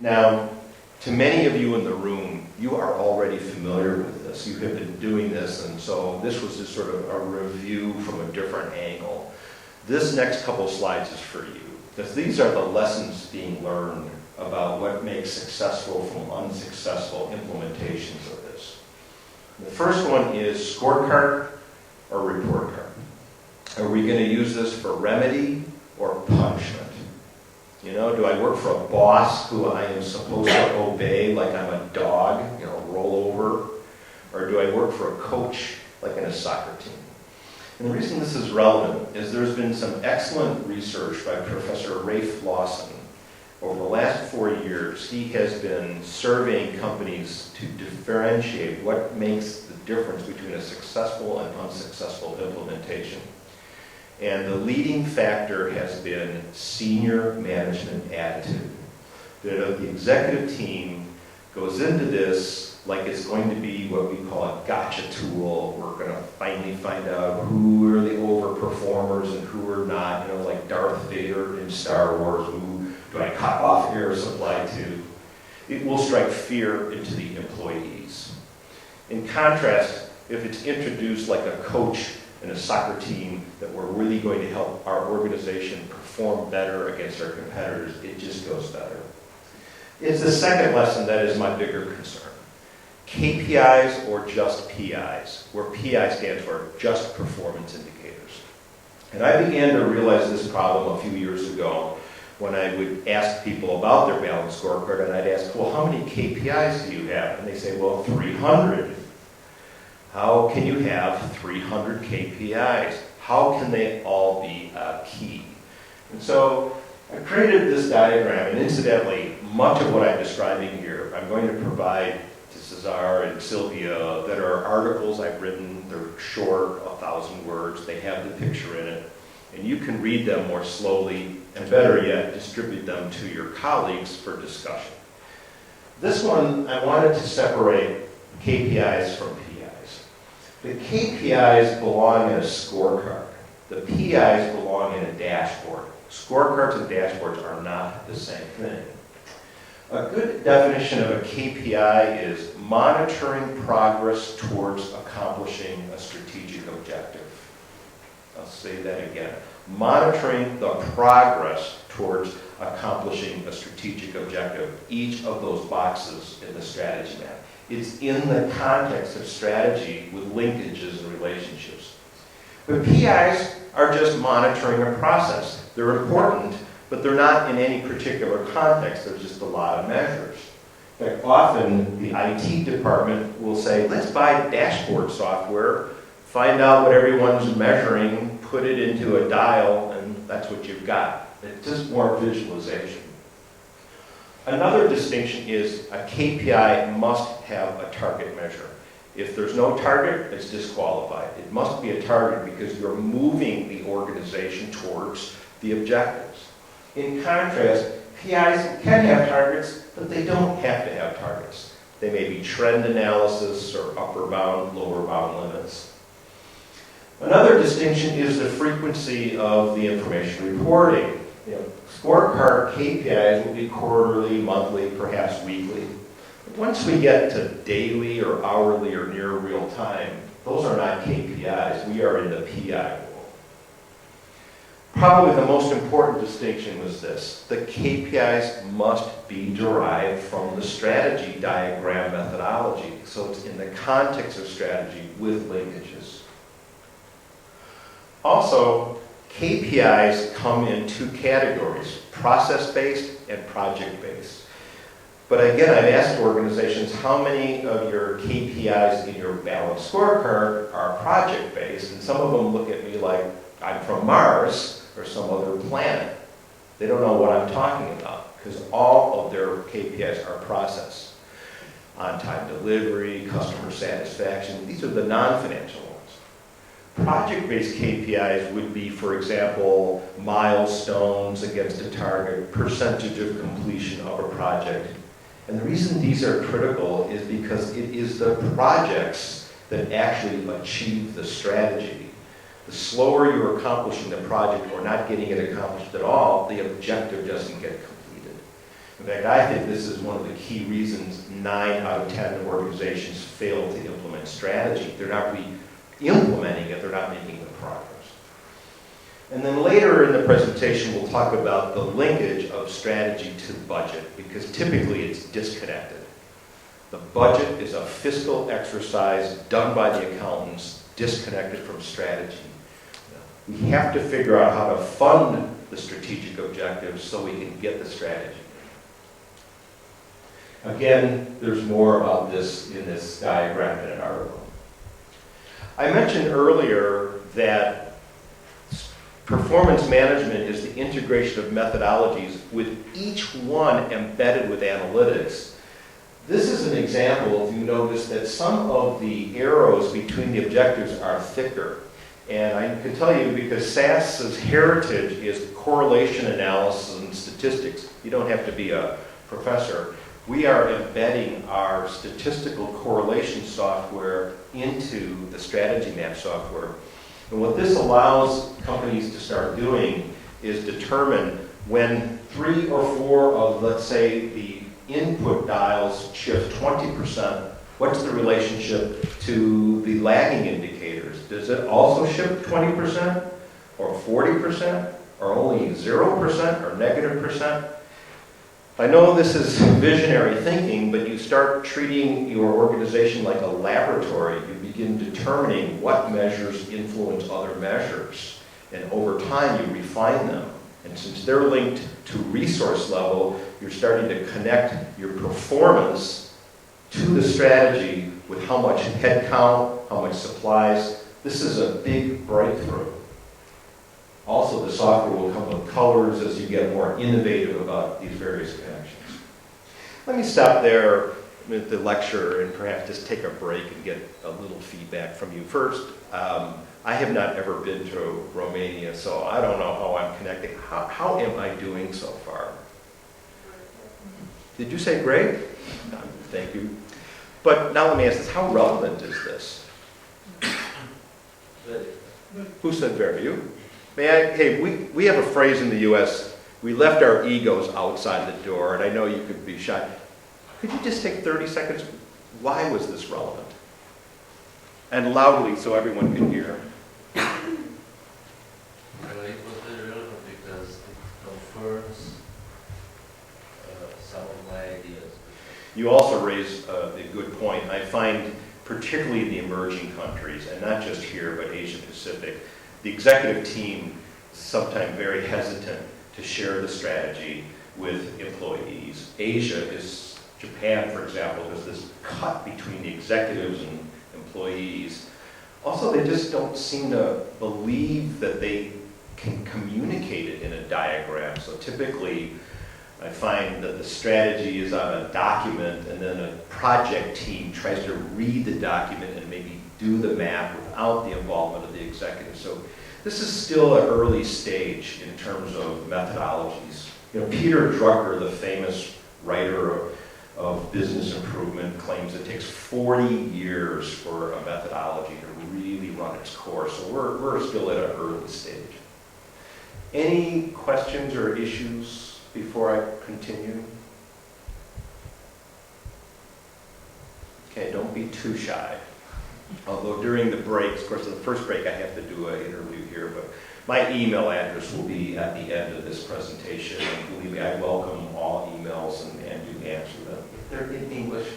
Now, to many of you in the room, you are already familiar with this. You have been doing this, and so this was just sort of a review from a different angle. This next couple slides is for you, because these are the lessons being learned about what makes successful from unsuccessful implementations of this. The first one is scorecard or report card. Are we going to use this for remedy or punishment? You know, do I work for a boss who I am supposed to obey like I'm a dog, roll over? Or do I work for a coach like in a soccer team? And the reason this is relevant is there's been some excellent research by Professor Rafe Lawson. Over the last 4 years, he has been surveying companies to differentiate what makes the difference between a successful and unsuccessful implementation. And the leading factor has been senior management attitude. The executive team goes into this like it's going to be what we call a gotcha tool. We're going to finally find out who are the overperformers and who are not, like Darth Vader in Star Wars. Who do I cut off air supply to? It will strike fear into the employees. In contrast, if it's introduced like a coach and a soccer team that we're really going to help our organization perform better against our competitors, it just goes better. It's the second lesson that is my bigger concern. KPIs or just PIs, where PI stands for just performance indicators. And I began to realize this problem a few years ago when I would ask people about their balanced scorecard, and I'd ask, well, how many KPIs do you have? And they say, well, 300. How can you have 300 KPIs? How can they all be key? And so I created this diagram, and incidentally, much of what I'm describing here, I'm going to provide to Cesar and Sylvia that are articles I've written. They're short, 1,000 words. They have the picture in it. And you can read them more slowly, and better yet, distribute them to your colleagues for discussion. This one, I wanted to separate KPIs from PIs. The KPIs belong in a scorecard. The PIs belong in a dashboard. Scorecards and dashboards are not the same thing. A good definition of a KPI is monitoring progress towards accomplishing a strategic objective. I'll say that again. Monitoring the progress towards accomplishing a strategic objective. Each of those boxes in the strategy map. It's in the context of strategy with linkages and relationships. But PIs are just monitoring a process. They're important, but they're not in any particular context. There's just a lot of measures. In fact, often the IT department will say, let's buy dashboard software, find out what everyone's measuring, put it into a dial, and that's what you've got. It's just more visualization. Another distinction is a KPI must have a target measure. If there's no target, it's disqualified. It must be a target because you're moving the organization towards the objectives. In contrast, PIs can have targets, but they don't have to have targets. They may be trend analysis or upper bound, lower bound limits. Another distinction is the frequency of the information reporting. Scorecard KPIs will be quarterly, monthly, perhaps weekly. But once we get to daily or hourly or near real time, those are not KPIs. We are in the PI world. Probably the most important distinction was this. The KPIs must be derived from the strategy diagram methodology. So it's in the context of strategy with linkages. Also, KPIs come in two categories, process-based and project-based. But again, I've asked organizations how many of your KPIs in your balanced scorecard are project-based, and some of them look at me like I'm from Mars or some other planet. They don't know what I'm talking about because all of their KPIs are process. On-time delivery, customer satisfaction, these are the non-financial ones. Project-based KPIs would be, for example, milestones against a target, percentage of completion of a project. And the reason these are critical is because it is the projects that actually achieve the strategy. The slower you're accomplishing the project or not getting it accomplished at all, the objective doesn't get completed. In fact, I think this is one of the key reasons 9 out of 10 organizations fail to implement strategy. They're not really implementing it, they're not making the progress. And then later in the presentation, we'll talk about the linkage of strategy to budget, because typically it's disconnected. The budget is a fiscal exercise done by the accountants, disconnected from strategy. We have to figure out how to fund the strategic objectives so we can get the strategy. Again, there's more about this in this diagram in an article. I mentioned earlier that performance management is the integration of methodologies with each one embedded with analytics. This is an example, if you notice, that some of the arrows between the objectives are thicker. And I can tell you, because SAS's heritage is correlation analysis and statistics, you don't have to be a professor. We are embedding our statistical correlation software into the strategy map software. And what this allows companies to start doing is determine when 3 or 4 of, let's say, the input dials shift 20%, what's the relationship to the lagging indicators? Does it also shift 20% or 40% or only 0% or negative percent? I know this is visionary thinking, but you start treating your organization like a laboratory. You begin determining what measures influence other measures. And over time, you refine them. And since they're linked to resource level, you're starting to connect your performance to the strategy with how much headcount, how much supplies. This is a big breakthrough. Also, the software will come with colors as you get more innovative about these various connections. Let me stop there with the lecture and perhaps just take a break and get a little feedback from you. First, I have not ever been to Romania, so I don't know how I'm connecting. How am I doing so far? Did you say great? Thank you. But now let me ask this, how relevant is this? Who said very? You? Hey, we have a phrase in the U.S., we left our egos outside the door, and I know you could be shy. Could you just take 30 seconds? Why was this relevant? And loudly so everyone can hear. Well, it was very relevant because it confirms some of my ideas. You also raise a good point. I find, particularly in the emerging countries, and not just here, but Asia Pacific, the executive team is sometimes very hesitant to share the strategy with employees. Japan, for example, there's this cut between the executives and employees. Also, they just don't seem to believe that they can communicate it in a diagram. So typically, I find that the strategy is on a document, and then a project team tries to read the document and maybe do the math without the involvement of the executive. So this is still an early stage in terms of methodologies. You know, Peter Drucker, the famous writer of business improvement, claims it takes 40 years for a methodology to really run its course. So we're still at an early stage. Any questions or issues before I continue? Okay, don't be too shy. Although during the breaks, of course, the first break I have to do an interview here, but my email address will be at the end of this presentation. And believe me, I welcome all emails and do answer them if they're in English.